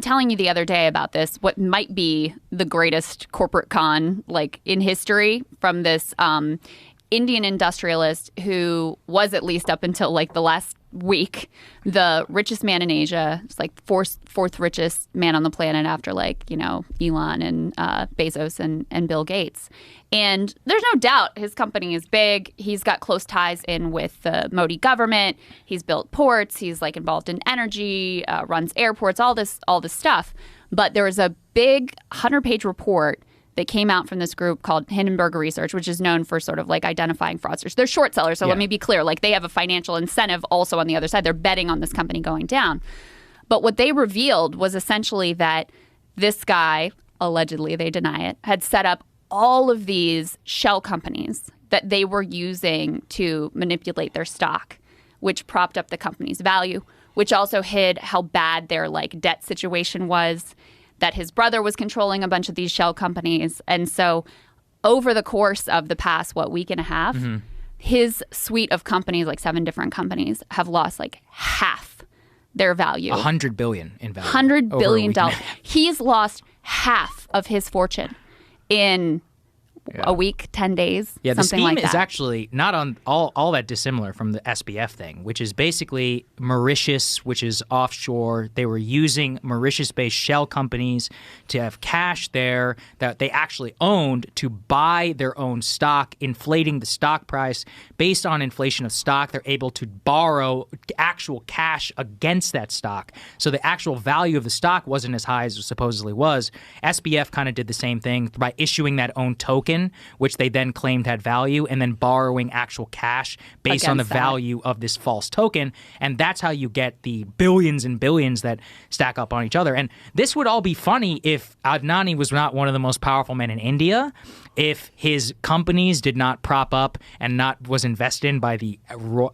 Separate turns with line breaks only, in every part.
telling you the other day about this, what might be the greatest corporate con like in history from this Indian industrialist who was, at least up until like the last week, the richest man in Asia. It's like fourth richest man on the planet after like, you know, Elon and Bezos and Bill Gates. And there's no doubt his company is big. He's got close ties in with the Modi government. He's built ports. He's like involved in energy, runs airports, all this stuff. But there was a big 100-page report that came out from this group called Hindenburg Research, which is known for sort of like identifying fraudsters. They're short sellers, so let me be clear. Like they have a financial incentive also on the other side. They're betting on this company going down. But what they revealed was essentially that this guy, allegedly, they deny it, had set up all of these shell companies that they were using to manipulate their stock, which propped up the company's value, which also hid how bad their like debt situation was, that his brother was controlling a bunch of these shell companies. And so over the course of the past, week and a half, his suite of companies, like 7 different companies, have lost like half their value.
$100 billion in value.
$100 billion. He's lost half of his fortune in a week, 10 days,
yeah, the
something
scheme
like that.
is actually not on all that dissimilar from the SBF thing, which is basically Mauritius, which is offshore. They were using Mauritius-based shell companies to have cash there that they actually owned to buy their own stock, inflating the stock price. Based on inflation of stock, they're able to borrow actual cash against that stock. So the actual value of the stock wasn't as high as it supposedly was. SBF kind of did the same thing by issuing that own token, which they then claimed had value, and then borrowing actual cash based on the value of this false token. And that's how you get the billions and billions that stack up on each other. And this would all be funny if Adani was not one of the most powerful men in India, if his companies did not prop up and not was invested in by the,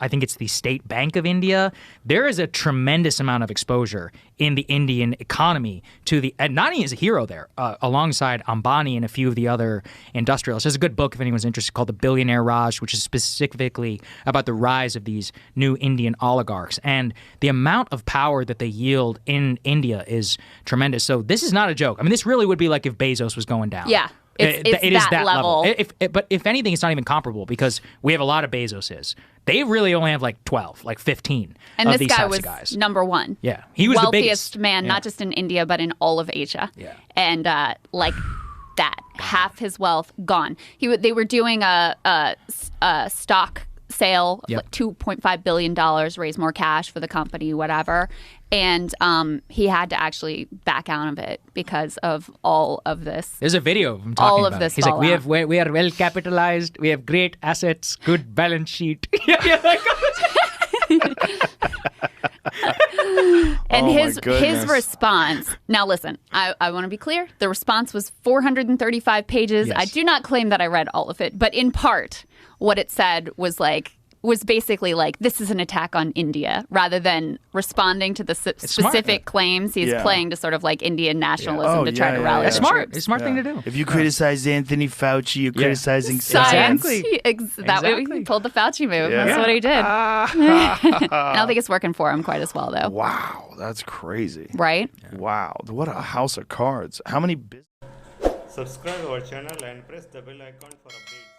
I think it's the State Bank of India. There is a tremendous amount of exposure in the Indian economy to the, Adani is a hero there, alongside Ambani and a few of the other industrialists. There's a good book if anyone's interested called The Billionaire Raj, which is specifically about the rise of these new Indian oligarchs. And the amount of power that they yield in India is tremendous. So this is not a joke. I mean, this really would be like if Bezos was going down.
Yeah. It is that level.
But if anything, it's not even comparable because we have a lot of Bezoses. They really only have like 12, like 15
and
of
this
these
guy
types
was
of guys.
number one.
Yeah. He was the biggest.
Wealthiest man, not just in India, but in all of Asia.
Yeah.
And like that, half his wealth gone. They were doing a stock sale, like $2.5 billion, raise more cash for the company, whatever. And he had to actually back out of it because of all of this.
There's a video of him talking
all
about
of this.
He's like, we are well capitalized, we have great assets, good balance sheet.
And his response. Now, listen, I want to be clear. The response was 435 pages.
Yes.
I do not claim that I read all of it, but in part, what it said was basically like, this is an attack on India, rather than responding to the specific claims. He's playing to sort of like Indian nationalism to try to rally.
That's
the
smart.
troops.
It's a smart thing to do.
If you criticize Anthony Fauci, you're criticizing
science.
science.
That way he pulled the Fauci move. That's what he did. I don't think it's working for him quite as well, though.
Wow, that's crazy.
Right?
Wow, what a house of cards. How many...
Subscribe our channel and press the bell icon for updates.